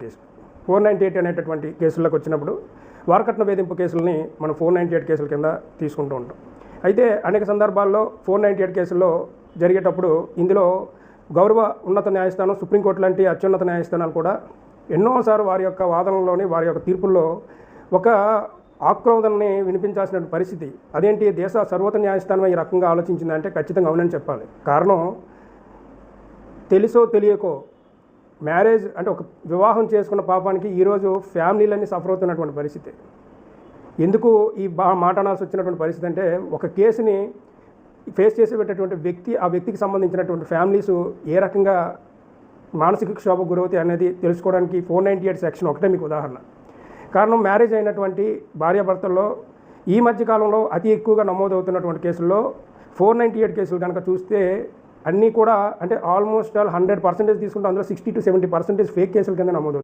Case 498 అనేటటువంటి కేసుల్లోకి వచ్చినప్పుడు వారకట్న వేధింపు కేసుల్ని మనం 498 కేసుల కింద తీసుకుంటూ ఉంటాం. అయితే అనేక సందర్భాల్లో 498 కేసుల్లో జరిగేటప్పుడు ఇందులో గౌరవ ఉన్నత న్యాయస్థానం, సుప్రీంకోర్టు లాంటి అత్యున్నత న్యాయస్థానాలు కూడా ఎన్నోసార్లు వారి యొక్క వాదనలోని వారి యొక్క తీర్పుల్లో ఒక ఆక్రోధనని వినిపించాల్సిన పరిస్థితి. అదేంటి, దేశ సర్వోన్నత న్యాయస్థానం ఈ రకంగా ఆలోచించిందంటే ఖచ్చితంగా అవునని చెప్పాలి. కారణం, తెలుసో తెలియకో మ్యారేజ్ అంటే ఒక వివాహం చేసుకున్న పాపానికి ఈరోజు ఫ్యామిలీలన్నీ సఫర్ అవుతున్నటువంటి పరిస్థితి. ఎందుకు ఈ మాట అనాల్సి వచ్చినటువంటి పరిస్థితి అంటే, ఒక కేసుని ఫేస్ చేసేటటువంటి వ్యక్తి, ఆ వ్యక్తికి సంబంధించినటువంటి ఫ్యామిలీస్ ఏ రకంగా మానసిక క్షోభకు గురవుతాయి అనేది తెలుసుకోవడానికి 498 సెక్షన్ ఒకటే మీకు ఉదాహరణ. కారణం, మ్యారేజ్ అయినటువంటి భార్యాభర్తల్లో ఈ మధ్యకాలంలో అతి ఎక్కువగా నమోదవుతున్నటువంటి కేసుల్లో 498 కేసులు కనుక చూస్తే అన్నీ కూడా అంటే ఆల్మోస్ట్ ఆల్ 100% తీసుకుంటే అందులో 60 to 70% ఫేక్ కేసుల కింద నమోదవుతుంది.